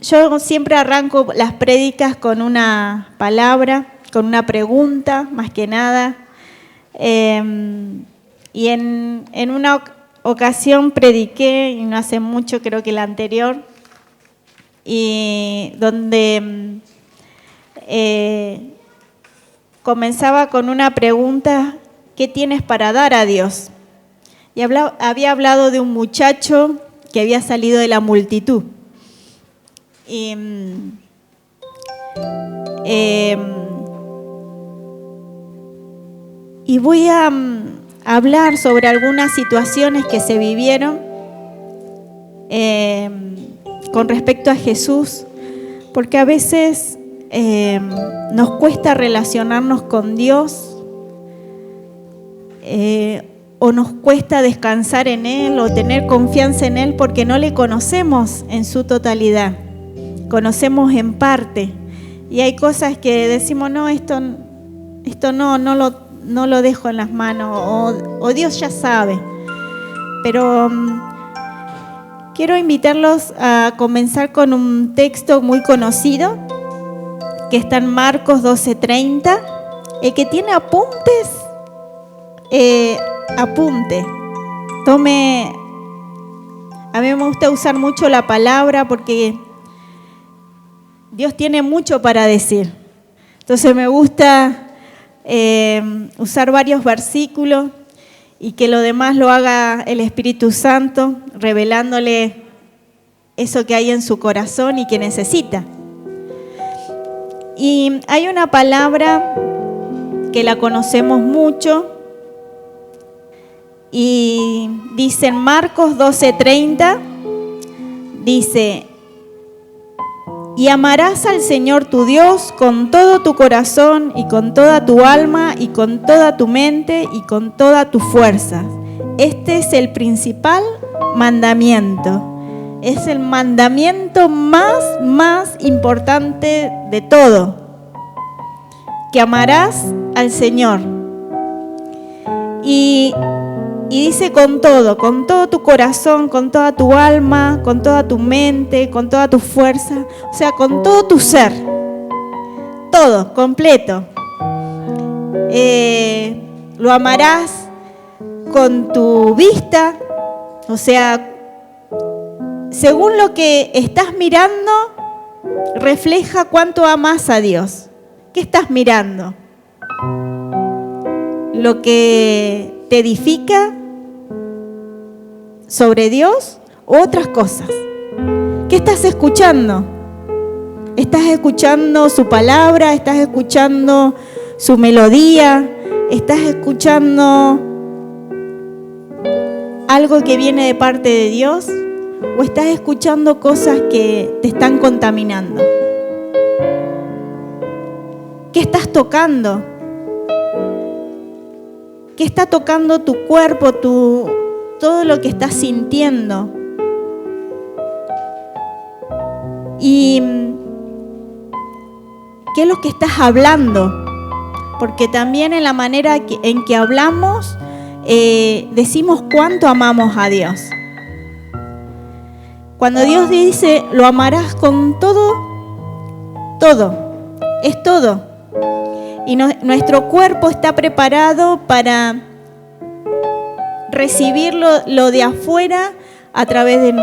Yo siempre arranco las prédicas con una palabra, con una pregunta, más que nada. Y en una ocasión prediqué, y no hace mucho, creo que la anterior, y donde comenzaba con una pregunta: ¿qué tienes para dar a Dios? Y había hablado de un muchacho que había salido de la multitud. Y voy a hablar sobre algunas situaciones que se vivieron con respecto a Jesús, porque a veces nos cuesta relacionarnos con Dios, o nos cuesta descansar en Él o tener confianza en Él porque no le conocemos en su totalidad. Conocemos en parte, y hay cosas que decimos: no, esto no lo dejo en las manos, o Dios ya sabe. Pero quiero invitarlos a comenzar con un texto muy conocido que está en Marcos 12:30. El que tiene apuntes, apunte. Tome. A mí me gusta usar mucho la palabra porque Dios tiene mucho para decir. Entonces me gusta usar varios versículos y que lo demás lo haga el Espíritu Santo, revelándole eso que hay en su corazón y que necesita. Y hay una palabra que la conocemos mucho y dice en Marcos 12:30, dice: y amarás al Señor tu Dios con todo tu corazón y con toda tu alma y con toda tu mente y con toda tu fuerza. Este es el principal mandamiento. Es el mandamiento más importante de todo. Que amarás al Señor. Y dice con todo tu corazón, con toda tu alma, con toda tu mente, con toda tu fuerza, o sea, con todo tu ser, todo, completo. Lo amarás con tu vista, o sea, según lo que estás mirando, refleja cuánto amas a Dios. ¿Qué estás mirando? Lo que te edifica sobre Dios u otras cosas. ¿Qué estás escuchando? ¿Estás escuchando su palabra? ¿Estás escuchando su melodía? ¿Estás escuchando algo que viene de parte de Dios? ¿O estás escuchando cosas que te están contaminando? ¿Qué estás tocando? ¿Qué está tocando tu cuerpo, todo lo que estás sintiendo? ¿Y qué es lo que estás hablando? Porque también en la manera en que hablamos, decimos cuánto amamos a Dios. Cuando Dios dice, lo amarás con todo, es todo. Y nuestro cuerpo está preparado para recibir lo de afuera a través de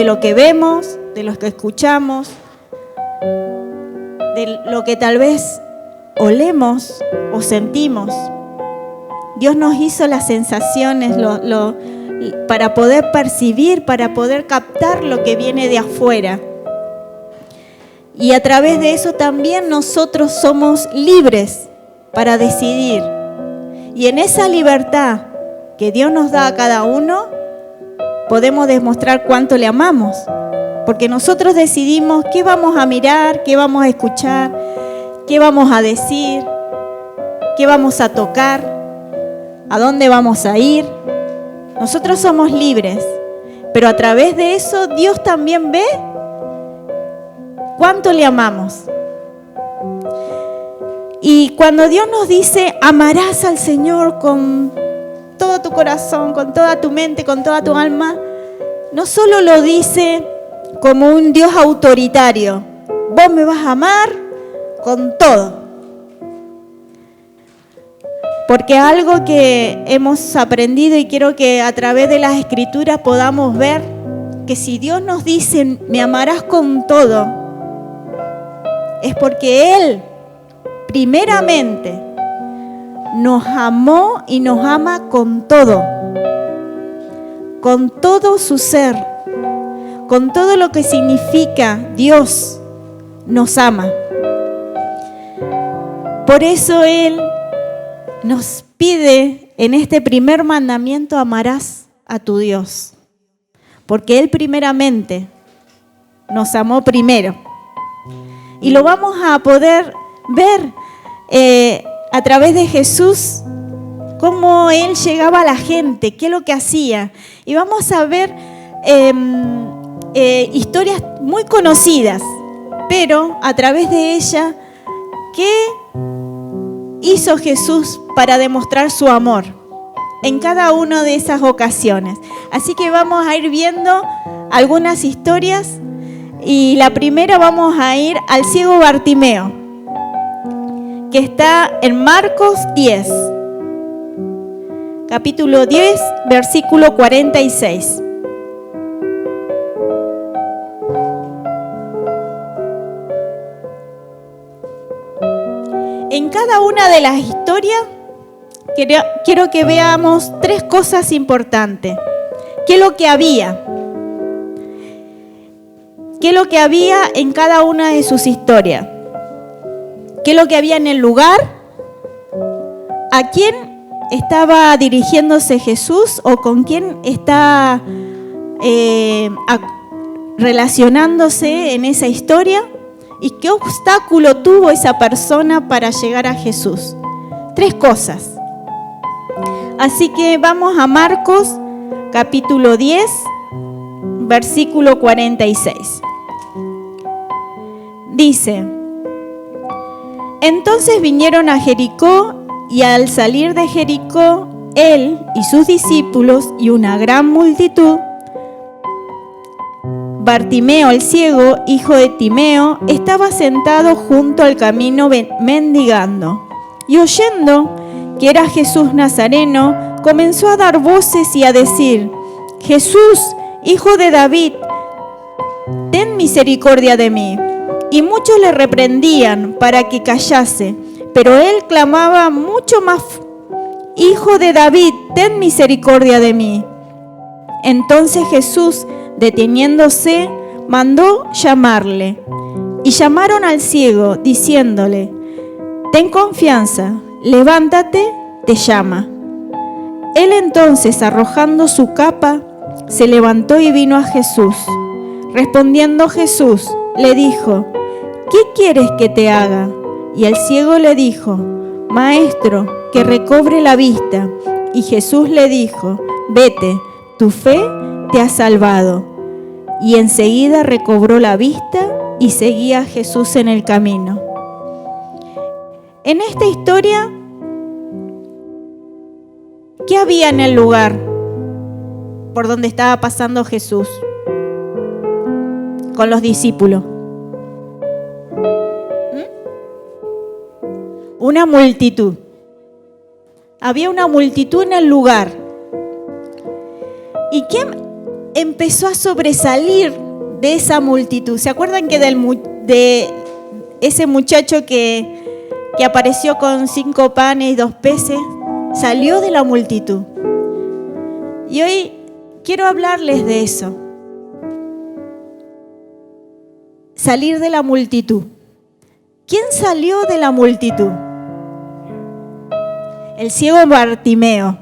lo que vemos, de lo que escuchamos, de lo que tal vez olemos o sentimos. Dios nos hizo las sensaciones para poder percibir, para poder captar lo que viene de afuera. Y a través de eso también nosotros somos libres para decidir. Y en esa libertad que Dios nos da a cada uno, podemos demostrar cuánto le amamos. Porque nosotros decidimos qué vamos a mirar, qué vamos a escuchar, qué vamos a decir, qué vamos a tocar, a dónde vamos a ir. Nosotros somos libres, pero a través de eso Dios también ve cuánto le amamos. Y cuando Dios nos dice, amarás al Señor con todo tu corazón, con toda tu mente, con toda tu alma, no solo lo dice como un Dios autoritario. Vos me vas a amar con todo. Porque algo que hemos aprendido y quiero que a través de las Escrituras podamos ver que si Dios nos dice, me amarás con todo, es porque Él, primeramente, nos amó y nos ama con todo su ser, con todo lo que significa Dios nos ama. Por eso Él nos pide en este primer mandamiento, amarás a tu Dios, porque Él primeramente nos amó primero. Y lo vamos a poder ver a través de Jesús, cómo Él llegaba a la gente, qué es lo que hacía. Y vamos a ver historias muy conocidas, pero a través de ella, ¿qué hizo Jesús para demostrar su amor en cada una de esas ocasiones? Así que vamos a ir viendo algunas historias y la primera vamos a ir al ciego Bartimeo, que está en Marcos 10, capítulo 10, versículo 46. En cada una de las historias quiero que veamos tres cosas importantes. ¿Qué es lo que había? ¿Qué es lo que había en cada una de sus historias? ¿Qué es lo que había en el lugar? ¿A quién estaba dirigiéndose Jesús o con quién está relacionándose en esa historia? ¿Y qué obstáculo tuvo esa persona para llegar a Jesús? Tres cosas. Así que vamos a Marcos, capítulo 10, versículo 46. Dice: entonces vinieron a Jericó, y al salir de Jericó, él y sus discípulos y una gran multitud, Bartimeo el ciego, hijo de Timeo, estaba sentado junto al camino mendigando. Y oyendo que era Jesús Nazareno, comenzó a dar voces y a decir: Jesús, hijo de David, ten misericordia de mí. Y muchos le reprendían para que callase, pero él clamaba mucho más: Hijo de David, ten misericordia de mí. Entonces Jesús, deteniéndose, mandó llamarle. Y llamaron al ciego, diciéndole: ten confianza, levántate, te llama. Él entonces, arrojando su capa, se levantó y vino a Jesús. Respondiendo Jesús, le dijo: ¿qué quieres que te haga? Y el ciego le dijo: Maestro, que recobre la vista. Y Jesús le dijo: vete, tu fe te ha salvado. Y enseguida recobró la vista y seguía a Jesús en el camino. En esta historia, ¿qué había en el lugar por donde estaba pasando Jesús con los discípulos? Una multitud. Había una multitud en el lugar. ¿Y quién empezó a sobresalir de esa multitud? ¿Se acuerdan que de ese muchacho que apareció con 5 panes y 2 peces? Salió de la multitud. Y hoy quiero hablarles de eso. Salir de la multitud. ¿Quién salió de la multitud? El ciego Bartimeo.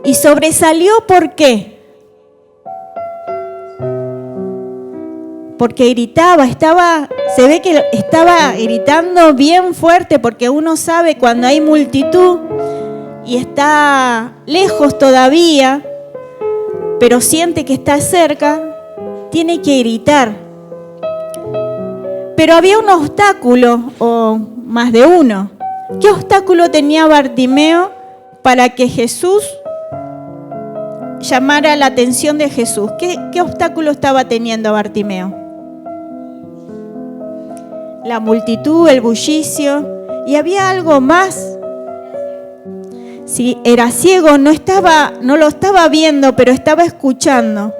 Y sobresalió, ¿por qué? Porque gritaba, se ve que estaba gritando bien fuerte, porque uno sabe cuando hay multitud y está lejos todavía, pero siente que está cerca, tiene que gritar. Pero había un obstáculo, o más de uno. ¿Qué obstáculo tenía Bartimeo para que Jesús llamara la atención de Jesús. ¿Qué obstáculo estaba teniendo Bartimeo? La multitud, el bullicio, y había algo más. Sí, era ciego, no lo estaba viendo, pero estaba escuchando.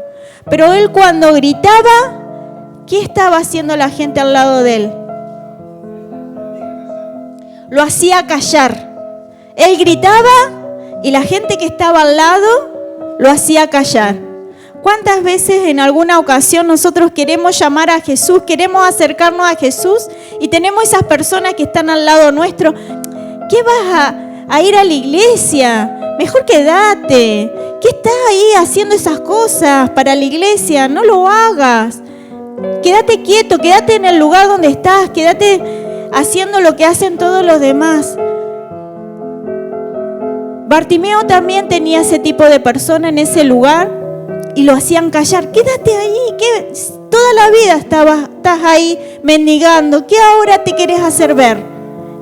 Pero él cuando gritaba, ¿qué estaba haciendo la gente al lado de él? Lo hacía callar. Él gritaba y la gente que estaba al lado lo hacía callar. ¿Cuántas veces en alguna ocasión nosotros queremos llamar a Jesús, queremos acercarnos a Jesús y tenemos esas personas que están al lado nuestro? ¿Qué vas a ir a la iglesia? Mejor quédate. ¿Qué estás ahí haciendo esas cosas para la iglesia? No lo hagas. Quédate quieto, quédate en el lugar donde estás, quédate haciendo lo que hacen todos los demás. Bartimeo también tenía ese tipo de persona en ese lugar y lo hacían callar. Quédate ahí, que toda la vida estás ahí mendigando. ¿Qué ahora te querés hacer ver?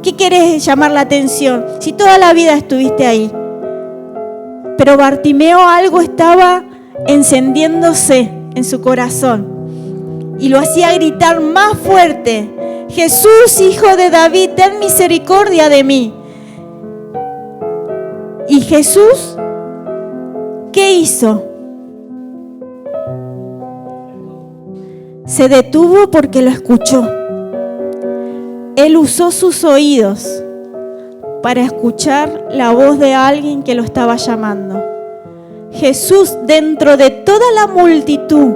¿Qué querés llamar la atención? Si toda la vida estuviste ahí. Pero Bartimeo algo estaba encendiéndose en su corazón y lo hacía gritar más fuerte: Jesús, hijo de David, ten misericordia de mí. Y Jesús, ¿qué hizo? Se detuvo porque lo escuchó. Él usó sus oídos para escuchar la voz de alguien que lo estaba llamando. Jesús, dentro de toda la multitud,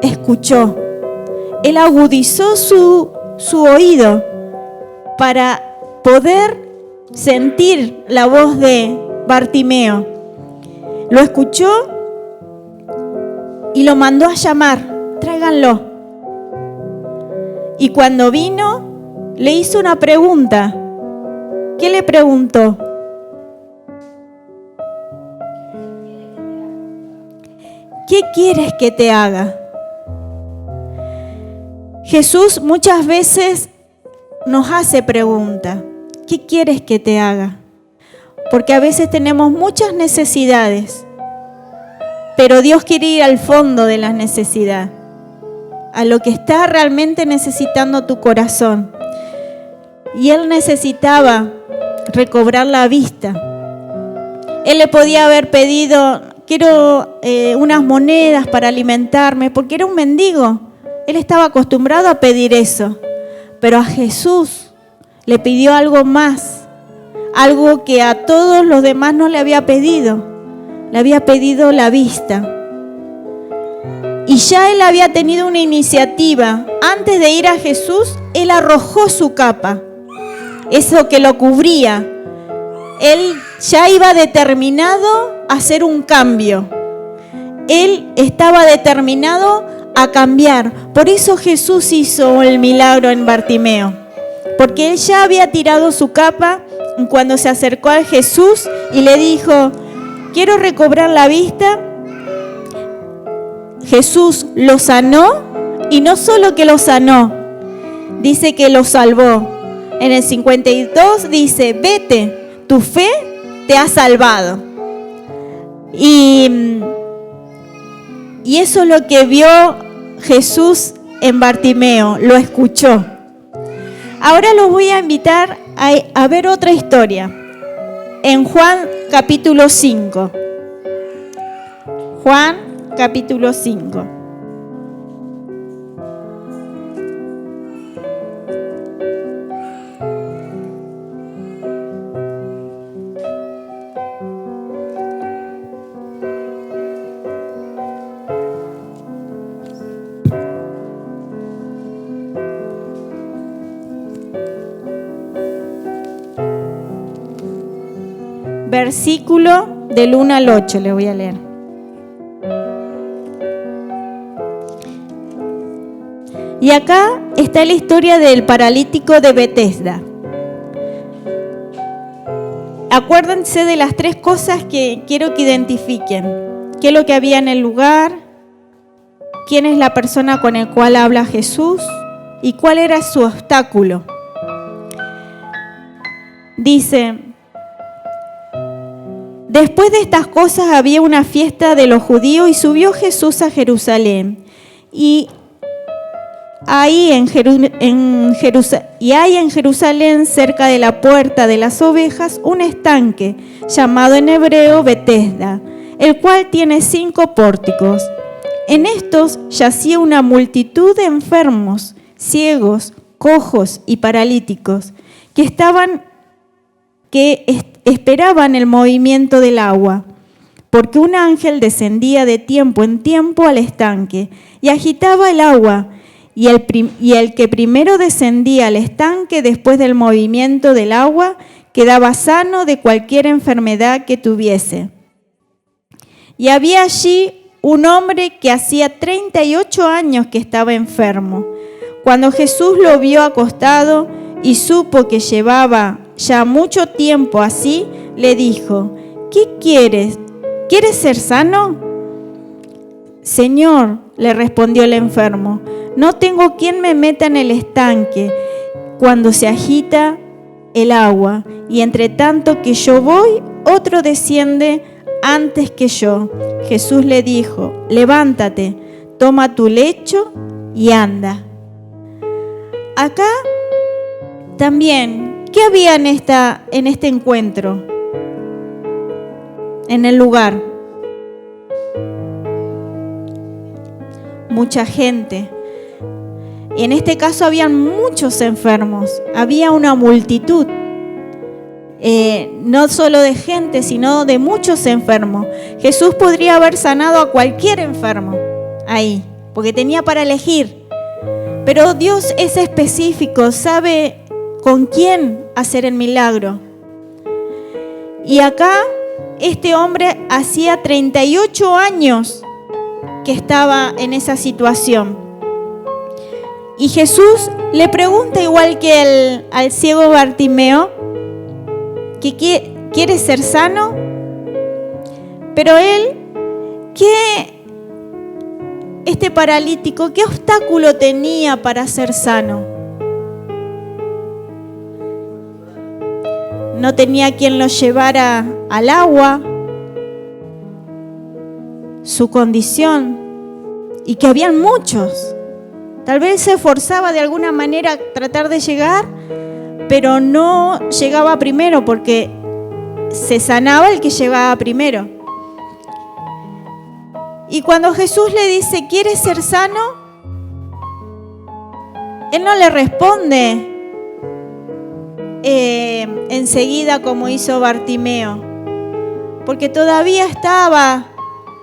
escuchó. Él agudizó su oído para poder sentir la voz de Bartimeo. Lo escuchó y lo mandó a llamar. Tráiganlo. Y cuando vino, le hizo una pregunta. ¿Qué le preguntó? ¿Qué quieres que te haga? Jesús muchas veces nos hace preguntas. ¿Qué quieres que te haga? Porque a veces tenemos muchas necesidades, pero Dios quiere ir al fondo de las necesidades, a lo que está realmente necesitando tu corazón. Y Él necesitaba recobrar la vista. Él le podía haber pedido: quiero unas monedas para alimentarme, porque era un mendigo. Él estaba acostumbrado a pedir eso. Pero a Jesús le pidió algo más, algo que a todos los demás no le había pedido. Le había pedido la vista. Y ya él había tenido una iniciativa. Antes de ir a Jesús, él arrojó su capa, eso que lo cubría. Él ya iba determinado a hacer un cambio. Él estaba determinado a cambiar. Por eso Jesús hizo el milagro en Bartimeo, porque él ya había tirado su capa cuando se acercó a Jesús y le dijo: quiero recobrar la vista. Jesús lo sanó, y no solo que lo sanó, dice que lo salvó. En el 52 dice: vete, tu fe te ha salvado. Y eso es lo que vio Jesús en Bartimeo, lo escuchó. Ahora los voy a invitar a ver otra historia. En Juan capítulo 5. Juan capítulo 5. Versículo del 1 al 8 le voy a leer. Y acá está la historia del paralítico de Betesda. Acuérdense de las 3 cosas que quiero que identifiquen. ¿Qué es lo que había en el lugar? ¿Quién es la persona con la cual habla Jesús? ¿Y cuál era su obstáculo? Después de estas cosas había una fiesta de los judíos y subió Jesús a Jerusalén. Y hay en Jerusalén, cerca de la puerta de las ovejas, un estanque llamado en hebreo Betesda, el cual tiene 5 pórticos. En estos yacía una multitud de enfermos, ciegos, cojos y paralíticos, que esperaban el movimiento del agua, porque un ángel descendía de tiempo en tiempo al estanque y agitaba el agua, y el que primero descendía al estanque después del movimiento del agua quedaba sano de cualquier enfermedad que tuviese. Y había allí un hombre que hacía 38 años que estaba enfermo. Cuando Jesús lo vio acostado y supo que llevaba ya mucho tiempo así, le dijo: ¿qué quieres? ¿Quieres ser sano? Señor, le respondió el enfermo, no tengo quien me meta en el estanque cuando se agita el agua, y entre tanto que yo voy, otro desciende antes que yo. Jesús le dijo: levántate, toma tu lecho y anda. Acá también, ¿qué había en este encuentro? En el lugar. Mucha gente. Y en este caso habían muchos enfermos, había una multitud. No solo de gente, sino de muchos enfermos. Jesús podría haber sanado a cualquier enfermo ahí, porque tenía para elegir. Pero Dios es específico, sabe con quién hacer el milagro. Y acá este hombre hacía 38 años que estaba en esa situación. Y Jesús le pregunta, igual que al ciego Bartimeo, que quiere ser sano, pero él, este paralítico, ¿qué obstáculo tenía para ser sano? No tenía quien lo llevara al agua, su condición, y que habían muchos. Tal vez se esforzaba de alguna manera a tratar de llegar, pero no llegaba primero, porque se sanaba el que llegaba primero. Y cuando Jesús le dice: ¿quieres ser sano? Él no le responde enseguida como hizo Bartimeo, porque todavía estaba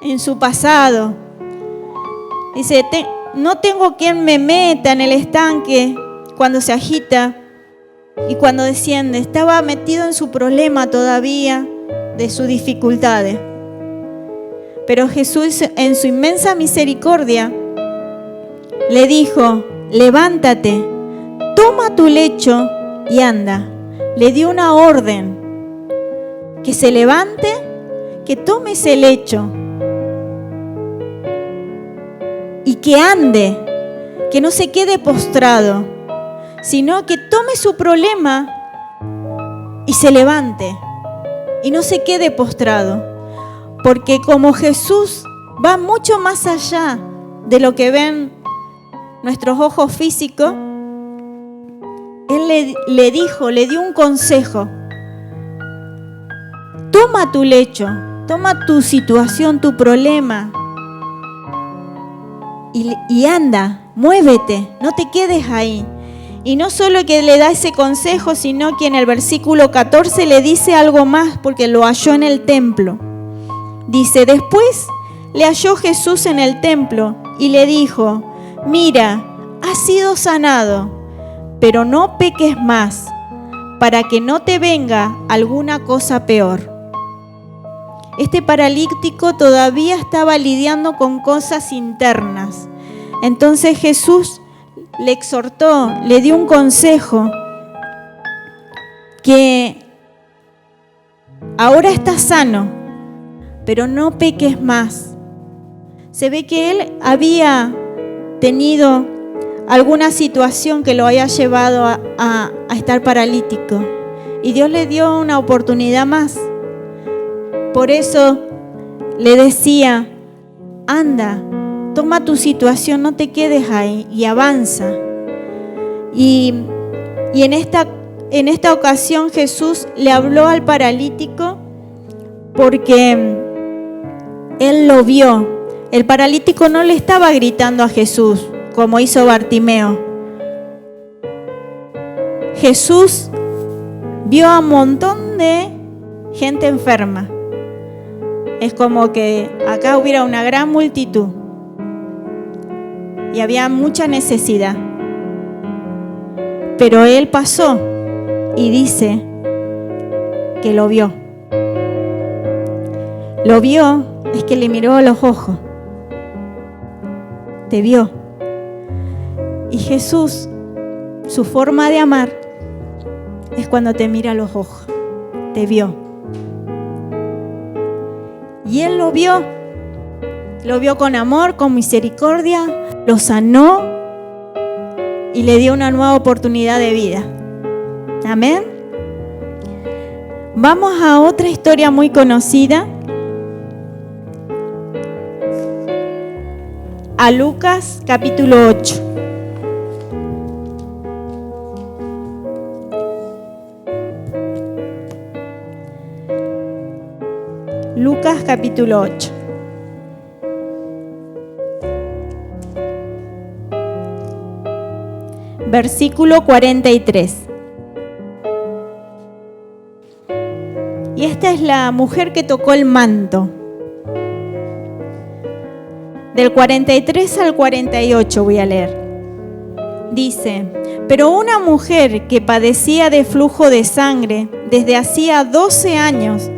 en su pasado. Dice: no tengo quien me meta en el estanque cuando se agita y cuando desciende. Estaba metido en su problema todavía, de sus dificultades. Pero Jesús, en su inmensa misericordia, le dijo: levántate, toma tu lecho y anda. Le dio una orden: que se levante, que tome ese lecho y que ande, que no se quede postrado, sino que tome su problema y se levante y no se quede postrado. Porque como Jesús va mucho más allá de lo que ven nuestros ojos físicos, Él le dio un consejo: toma tu lecho, toma tu situación, tu problema y anda, muévete, no te quedes ahí. Y no solo que le da ese consejo, sino que en el versículo 14 le dice algo más, porque lo halló en el templo. Dice: después le halló Jesús en el templo y le dijo: mira, has sido sanado, pero no peques más, para que no te venga alguna cosa peor. Este paralítico todavía estaba lidiando con cosas internas. Entonces Jesús le exhortó, le dio un consejo: que ahora estás sano, pero no peques más. Se ve que él había tenido alguna situación que lo haya llevado a estar paralítico, y Dios le dio una oportunidad más. Por eso le decía, anda, toma tu situación, no te quedes ahí y avanza. Y en esta ocasión Jesús le habló al paralítico porque él lo vio. El paralítico no le estaba gritando a Jesús como hizo Bartimeo. Jesús vio a un montón de gente enferma. Es como que acá hubiera una gran multitud y había mucha necesidad. Pero él pasó y dice que lo vio. Lo vio, es que le miró a los ojos. Te vio. Y Jesús, su forma de amar es cuando te mira a los ojos. Te vio. Y él lo vio con amor, con misericordia, lo sanó y le dio una nueva oportunidad de vida. Amén. Vamos a otra historia muy conocida. A Lucas capítulo 8. Lucas capítulo 8. Versículo 43. Y esta es la mujer que tocó el manto. Del 43 al 48 voy a leer. Dice: pero una mujer que padecía de flujo de sangre desde hacía 12 años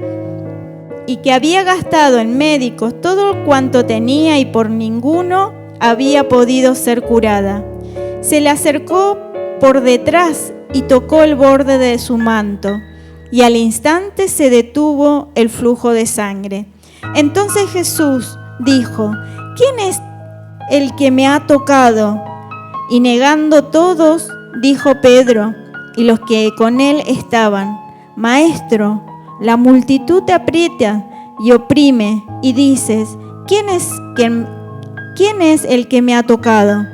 y que había gastado en médicos todo cuanto tenía y por ninguno había podido ser curada, se le acercó por detrás y tocó el borde de su manto, y al instante se detuvo el flujo de sangre. Entonces Jesús dijo: ¿quién es el que me ha tocado? Y negando todos, dijo Pedro y los que con él estaban: Maestro, la multitud te aprieta y oprime, y dices: ¿quién es el que me ha tocado?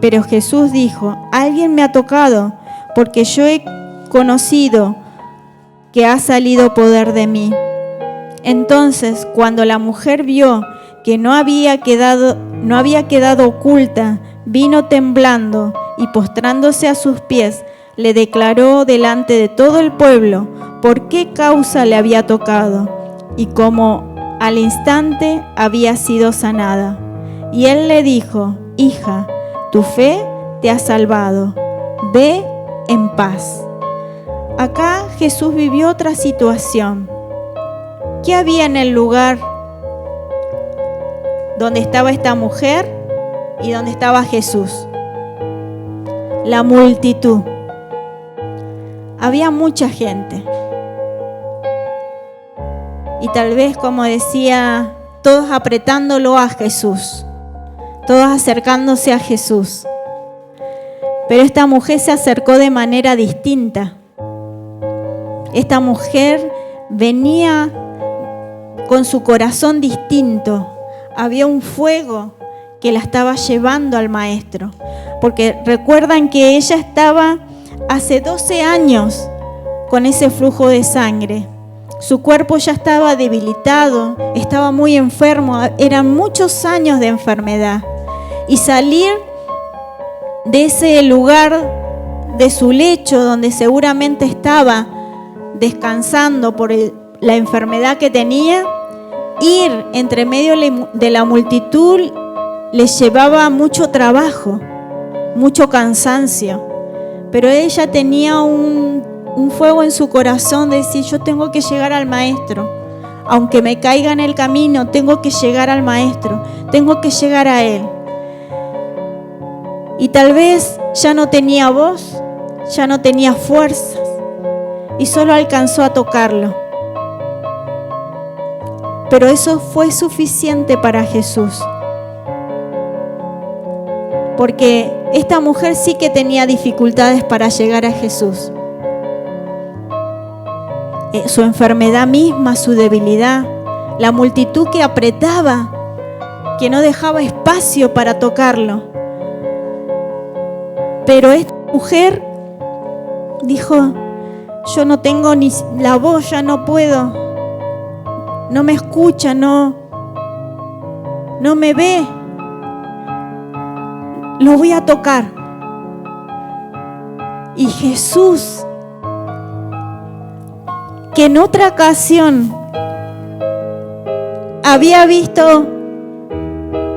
Pero Jesús dijo: alguien me ha tocado, porque yo he conocido que ha salido poder de mí. Entonces, cuando la mujer vio que no había quedado oculta, vino temblando y postrándose a sus pies, le declaró delante de todo el pueblo por qué causa le había tocado y cómo al instante había sido sanada. Y él le dijo: hija, tu fe te ha salvado, ve en paz. Acá Jesús vivió otra situación. ¿Qué había en el lugar donde estaba esta mujer y donde estaba Jesús? La multitud. Había mucha gente. Y tal vez, como decía, todos apretándolo a Jesús, todos acercándose a Jesús. Pero esta mujer se acercó de manera distinta. Esta mujer venía con su corazón distinto. Había un fuego que la estaba llevando al maestro. Porque recuerdan que ella estaba hace 12 años con ese flujo de sangre. Su cuerpo ya estaba debilitado, estaba muy enfermo, eran muchos años de enfermedad. Y salir de ese lugar, de su lecho, donde seguramente estaba descansando por la enfermedad que tenía, ir entre medio de la multitud le llevaba mucho trabajo, mucho cansancio. Pero ella tenía un fuego en su corazón de decir: yo tengo que llegar al maestro. Aunque me caiga en el camino, tengo que llegar al maestro, tengo que llegar a él. Y tal vez ya no tenía voz, ya no tenía fuerzas, y solo alcanzó a tocarlo. Pero eso fue suficiente para Jesús. Porque esta mujer sí que tenía dificultades para llegar a Jesús. Su enfermedad misma, su debilidad, la multitud que apretaba, que no dejaba espacio para tocarlo. Pero esta mujer dijo: yo no tengo ni la voz, ya no puedo, no me escucha, no me ve, lo voy a tocar. Y Jesús, que en otra ocasión había visto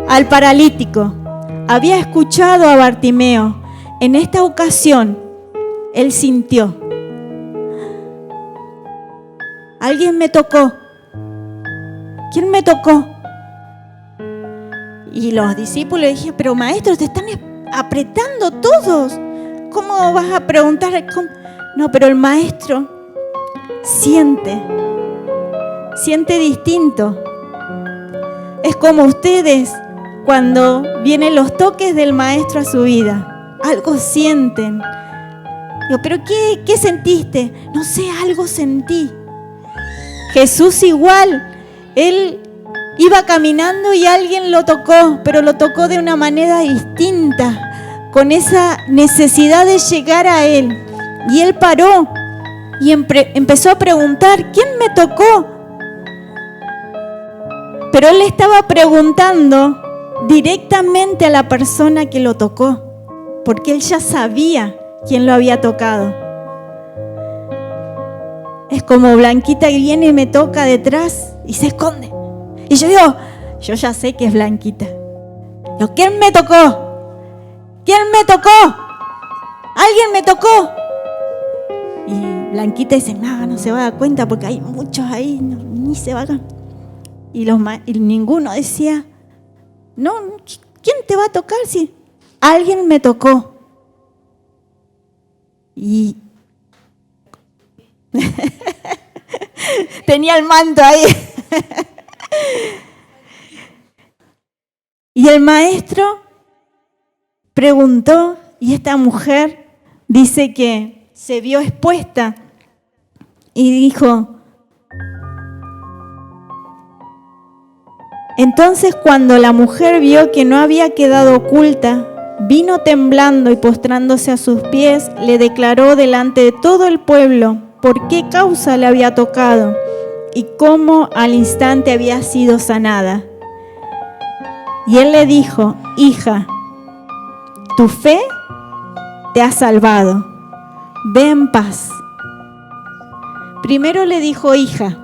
al paralítico, había escuchado a Bartimeo, en esta ocasión él sintió: alguien me tocó. ¿Quién me tocó? Y los discípulos dijeron: pero maestro, te están apretando todos. ¿Cómo vas a preguntar? No, pero el maestro siente distinto. Es como ustedes cuando vienen los toques del maestro a su vida. Algo sienten. Digo: ¿pero qué sentiste? No sé, algo sentí. Jesús igual, Él iba caminando y alguien lo tocó, pero lo tocó de una manera distinta, con esa necesidad de llegar a Él. Y Él paró y empezó a preguntar: ¿quién me tocó? Pero Él le estaba preguntando directamente a la persona que lo tocó, porque Él ya sabía quién lo había tocado. Es como Blanquita que viene y me toca detrás y se esconde. Y yo digo: yo ya sé que es Blanquita. Digo: ¿quién me tocó? ¿Quién me tocó? ¿Alguien me tocó? Y Blanquita dice: no se va a dar cuenta porque hay muchos ahí, ni se va a dar. Y ninguno decía: no, ¿quién te va a tocar si alguien me tocó? Y tenía el manto ahí. Y el maestro preguntó, y esta mujer dice que se vio expuesta y dijo: entonces cuando la mujer vio que no había quedado oculta, vino temblando y postrándose a sus pies, le declaró delante de todo el pueblo por qué causa le había tocado y cómo al instante había sido sanada. Y él le dijo: hija, tu fe te ha salvado, ve en paz. Primero le dijo hija,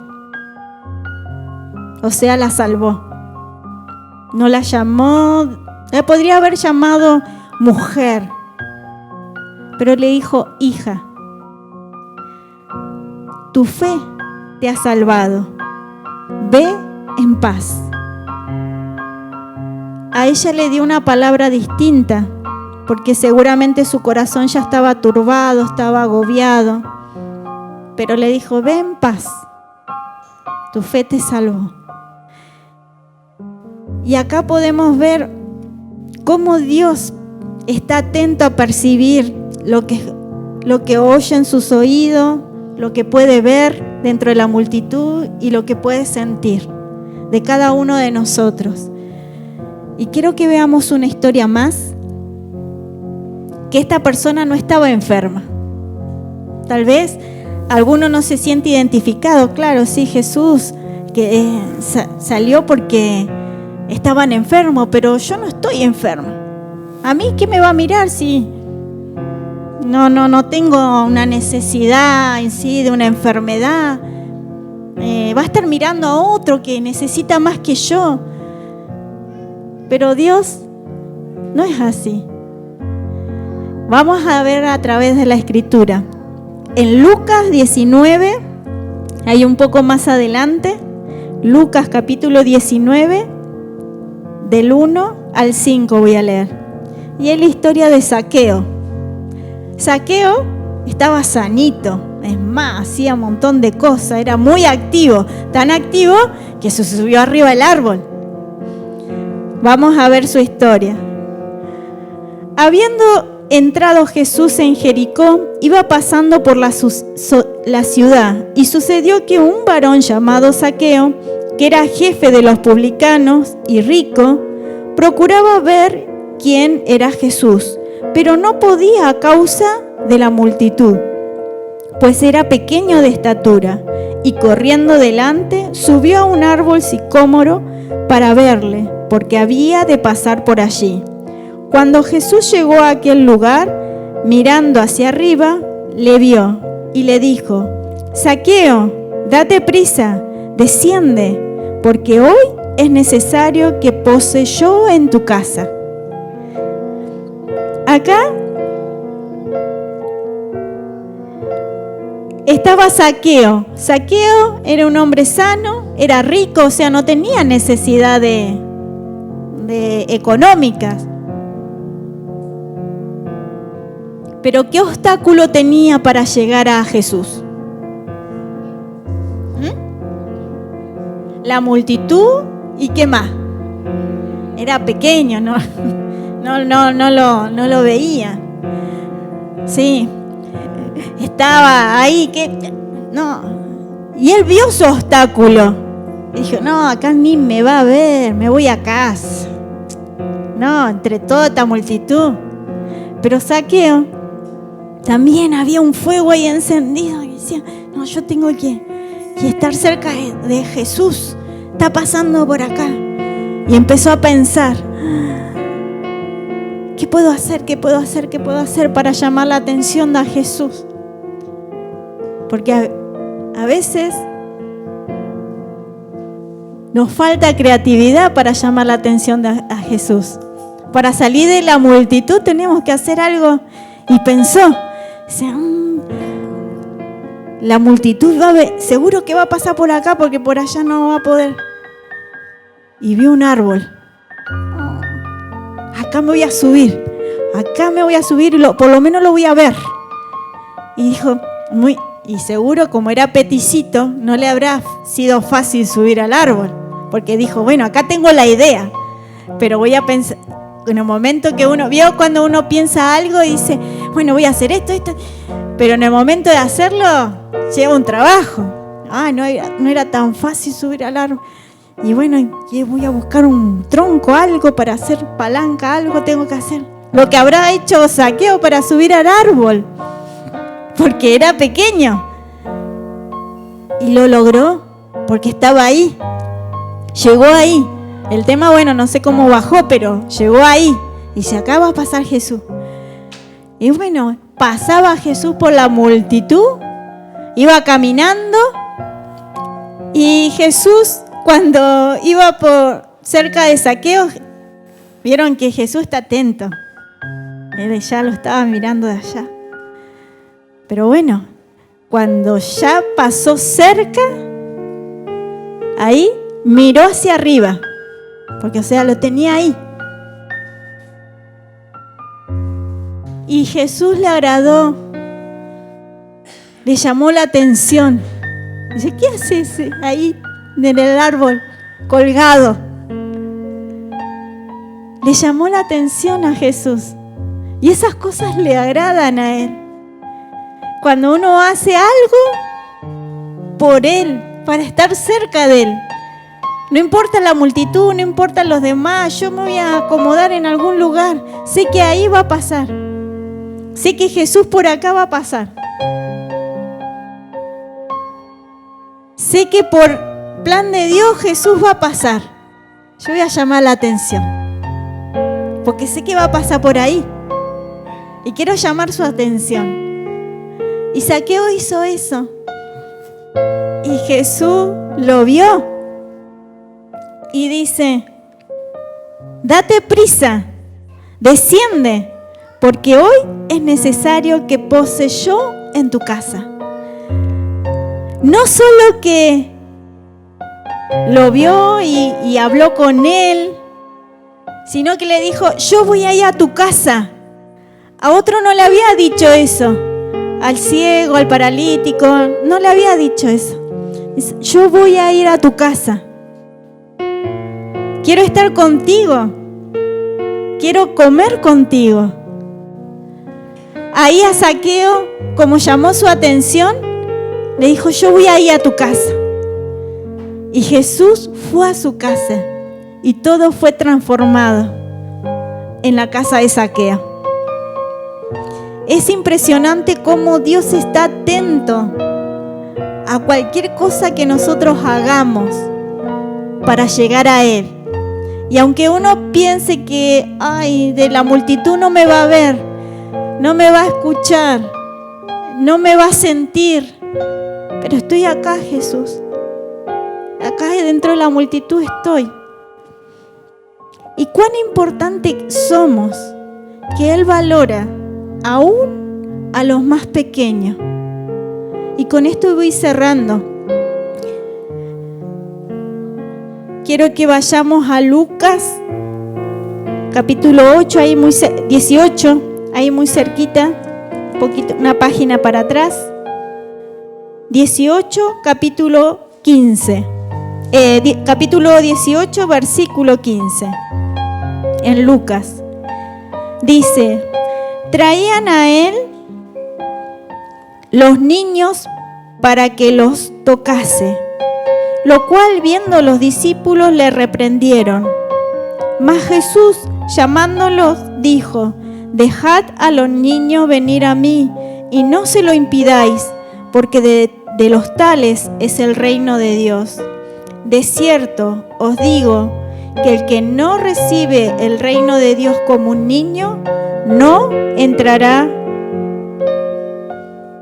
o sea, la salvó. No la llamó, la podría haber llamado mujer, pero le dijo: hija, tu fe te ha salvado, ve en paz. A ella le dio una palabra distinta, porque seguramente su corazón ya estaba turbado, estaba agobiado, pero le dijo: ve en paz, tu fe te salvó. Y acá podemos ver cómo Dios está atento a percibir lo que oye en sus oídos, lo que puede ver dentro de la multitud y lo que puede sentir de cada uno de nosotros. Y quiero que veamos una historia más, que esta persona no estaba enferma. Tal vez alguno no se siente identificado. Claro, sí, Jesús que salió porque estaban enfermos, pero yo no estoy enferma. ¿A mí qué me va a mirar si no tengo una necesidad en sí de una enfermedad? Va a estar mirando a otro que necesita más que yo. Pero Dios no es así. Vamos a ver a través de la Escritura. En Lucas 19, ahí un poco más adelante, Lucas capítulo 19, del 1 al 5 voy a leer. Y es la historia de Zaqueo. Zaqueo estaba sanito, es más, hacía un montón de cosas, era muy activo, tan activo que se subió arriba del árbol. Vamos a ver su historia. Habiendo entrado Jesús en Jericó, iba pasando por la ciudad, y sucedió que un varón llamado Zaqueo, que era jefe de los publicanos y rico, procuraba ver quién era Jesús, pero no podía a causa de la multitud, pues era pequeño de estatura, y corriendo delante subió a un árbol sicómoro para verle, porque había de pasar por allí. Cuando Jesús llegó a aquel lugar, mirando hacia arriba, le vio y le dijo: Zaqueo, date prisa, desciende, porque hoy es necesario que pose yo en tu casa. Acá estaba Zaqueo. Zaqueo era un hombre sano, era rico, o sea, no tenía necesidad de económicas. Pero ¿qué obstáculo tenía para llegar a Jesús? La multitud, ¿y qué más? Era pequeño, no lo veía. Sí, estaba ahí, y él vio su obstáculo. Dijo: no, acá ni me va a ver, me voy a casa. No, entre toda esta multitud. Pero Zaqueo, también había un fuego ahí encendido y decía: no, yo tengo que estar cerca de Jesús, está pasando por acá. Y empezó a pensar: ¿qué puedo hacer? ¿Qué puedo hacer? ¿Qué puedo hacer para llamar la atención de Jesús? Porque a veces nos falta creatividad para llamar la atención a Jesús. Para salir de la multitud tenemos que hacer algo. Y pensó: la multitud seguro que va a pasar por acá, porque por allá no va a poder. Y vio un árbol. Acá me voy a subir. Por lo menos lo voy a ver. Y dijo, y seguro como era peticito, no le habrá sido fácil subir al árbol. Porque dijo: bueno, acá tengo la idea, pero voy a pensar. En el momento que uno vio, cuando uno piensa algo y dice: bueno, voy a hacer esto. Pero en el momento de hacerlo, lleva un trabajo. No era tan fácil subir al árbol. Y bueno, voy a buscar un tronco, algo para hacer palanca, algo tengo que hacer. Lo que habrá hecho Zaqueo para subir al árbol, porque era pequeño. Y lo logró, porque estaba ahí. Llegó ahí. El tema, bueno, no sé cómo bajó, pero llegó ahí. Y dice: acá va a pasar Jesús. Y bueno, pasaba Jesús por la multitud, iba caminando, y Jesús, cuando iba por cerca de Zaqueo, vieron que Jesús está atento. Él ya lo estaba mirando de allá. Pero bueno, cuando ya pasó cerca, ahí miró hacia arriba, porque o sea, lo tenía ahí. Y Jesús le agradó, le llamó la atención. Dice: ¿qué haces ahí en el árbol colgado? Le llamó la atención a Jesús. Y esas cosas le agradan a Él. Cuando uno hace algo por Él, para estar cerca de Él. No importa la multitud, no importa los demás, yo me voy a acomodar en algún lugar. Sé que ahí va a pasar. Sé que Jesús por acá va a pasar. Sé que por plan de Dios Jesús va a pasar. Yo voy a llamar la atención, porque sé que va a pasar por ahí. Y quiero llamar su atención. Y Zaqueo hizo eso. Y Jesús lo vio. Y dice: date prisa, desciende, porque hoy es necesario que pose yo en tu casa. No solo que lo vio y habló con él, sino que le dijo: yo voy a ir a tu casa. A otro no le había dicho eso. Al ciego, al paralítico, no le había dicho eso. Dice: yo voy a ir a tu casa. Quiero estar contigo. Quiero comer contigo. Ahí a Zaqueo, como llamó su atención, le dijo: yo voy a ir a tu casa. Y Jesús fue a su casa y todo fue transformado en la casa de Zaqueo. Es impresionante cómo Dios está atento a cualquier cosa que nosotros hagamos para llegar a Él. Y aunque uno piense que, ay, de la multitud no me va a ver, no me va a escuchar, no me va a sentir, pero estoy acá, Jesús. Acá dentro de la multitud estoy. Y cuán importante somos que Él valora aún a los más pequeños. Y con esto voy cerrando. Quiero que vayamos a Lucas, capítulo 8, 18, ahí muy cerquita, una página para atrás. 18, capítulo 15. Capítulo 18, versículo 15. En Lucas. Dice: traían a Él los niños para que los tocase, lo cual viendo los discípulos le reprendieron. Mas Jesús, llamándolos, dijo: dejad a los niños venir a mí, y no se lo impidáis, porque de los tales es el reino de Dios. De cierto os digo que el que no recibe el reino de Dios como un niño, no entrará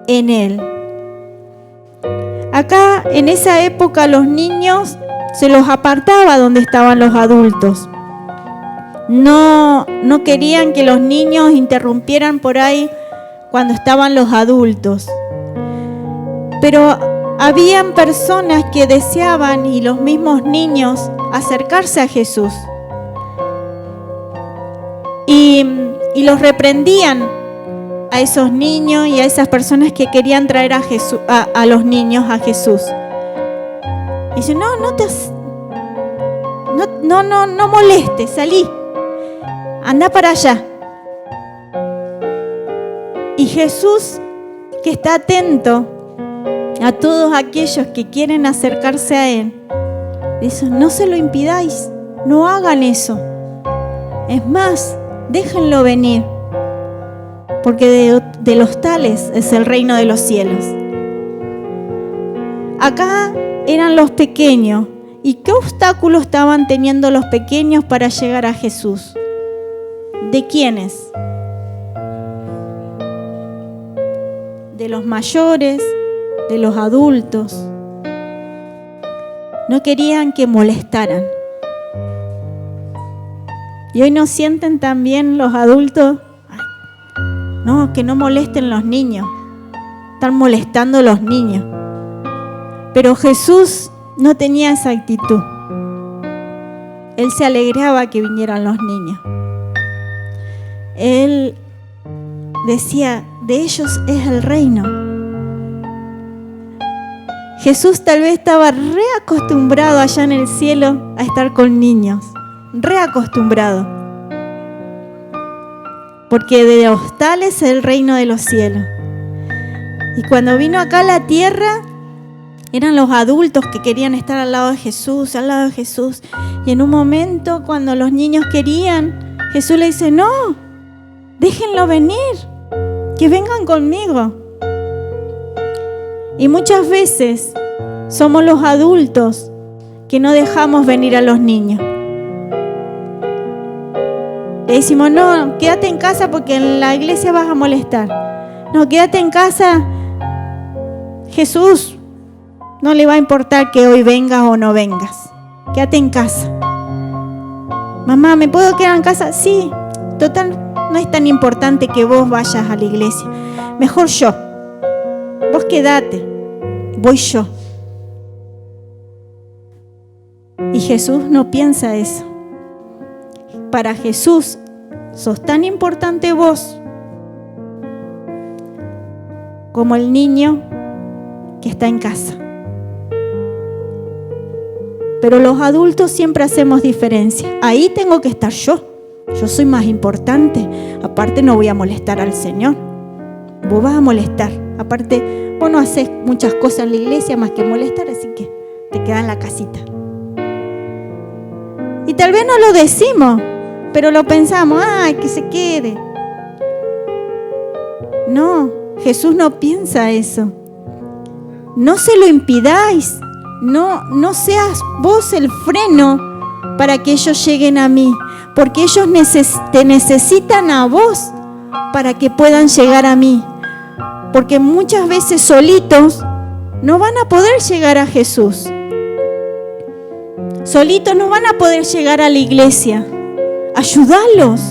en él. Acá, en esa época, los niños se los apartaba donde estaban los adultos. No querían que los niños interrumpieran por ahí cuando estaban los adultos. Pero habían personas que deseaban, y los mismos niños, acercarse a Jesús. Y los reprendían a esos niños y a esas personas que querían traer a Jesús, a los niños a Jesús. Y dicen: no molestes, salí, anda para allá. Y Jesús, que está atento a todos aquellos que quieren acercarse a Él, dice: no se lo impidáis, no hagan eso. Es más, déjenlo venir, porque de los tales es el reino de los cielos. Acá eran los pequeños. ¿Y qué obstáculos estaban teniendo los pequeños para llegar a Jesús? ¿De quiénes? De los mayores, de los adultos. No querían que molestaran. Y hoy nos sienten también los adultos: no, que no molesten los niños. Están molestando los niños. Pero Jesús no tenía esa actitud. Él se alegraba que vinieran los niños. Él decía: de ellos es el reino. Jesús tal vez estaba reacostumbrado allá en el cielo a estar con niños. Reacostumbrado. Porque de los tales es el reino de los cielos. Y cuando vino acá a la tierra, eran los adultos que querían estar al lado de Jesús, al lado de Jesús. Y en un momento, cuando los niños querían, Jesús le dice: no, déjenlo venir, que vengan conmigo. Y muchas veces somos los adultos que no dejamos venir a los niños. Le decimos: no, quédate en casa porque en la iglesia vas a molestar. No, quédate en casa. Jesús no le va a importar que hoy vengas o no vengas. Quédate en casa. Mamá, ¿me puedo quedar en casa? Sí, total, no es tan importante que vos vayas a la iglesia. Mejor yo. Vos quédate, voy yo. Y Jesús no piensa eso. Para Jesús, sos tan importante vos como el niño que está en casa. Pero los adultos siempre hacemos diferencia. Ahí tengo que estar yo. Yo soy más importante. Aparte, no voy a molestar al Señor. Vos vas a molestar. Aparte, vos no haces muchas cosas en la iglesia más que molestar, así que te quedas en la casita. Y tal vez no lo decimos, pero lo pensamos, que se quede. No, Jesús no piensa eso. No se lo impidáis. No seas vos el freno para que ellos lleguen a mí, porque ellos te necesitan a vos para que puedan llegar a mí. Porque muchas veces solitos no van a poder llegar a Jesús. Solitos no van a poder llegar a la iglesia. Ayúdalos.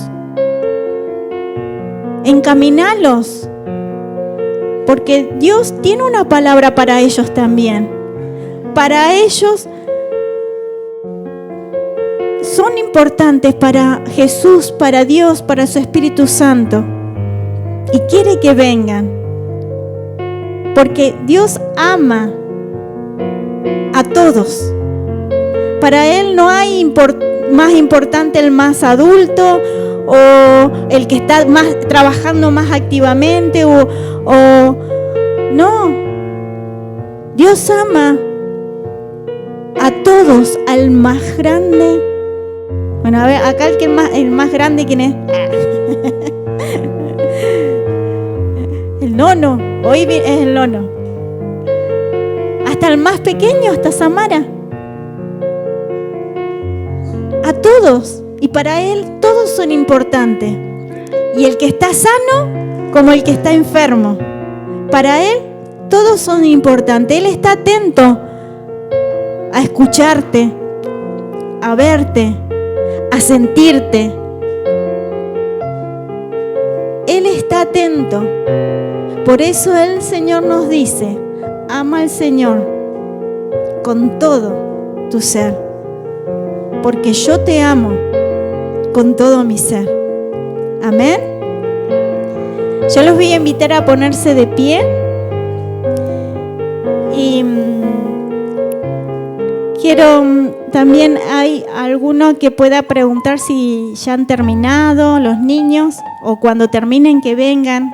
Encaminalos. Porque Dios tiene una palabra para ellos también. Para ellos son importantes para Jesús, para Dios, para su Espíritu Santo. Y quiere que vengan. Porque Dios ama a todos. Para Él no hay más importante el más adulto o el que está trabajando más activamente o no. Dios ama a todos, al más grande. Bueno, a ver, acá el más grande, ¿quién es? El nono, hoy es el nono. Hasta el más pequeño, hasta Samara. A todos. Y para Él todos son importantes. Y el que está sano como el que está enfermo. Para Él todos son importantes. Él está atento a escucharte, a verte, a sentirte. Él está atento. Por eso el Señor nos dice, ama al Señor con todo tu ser, porque yo te amo con todo mi ser. Amén. Yo los voy a invitar a ponerse de pie y quiero también, hay alguno que pueda preguntar si ya han terminado los niños o cuando terminen que vengan.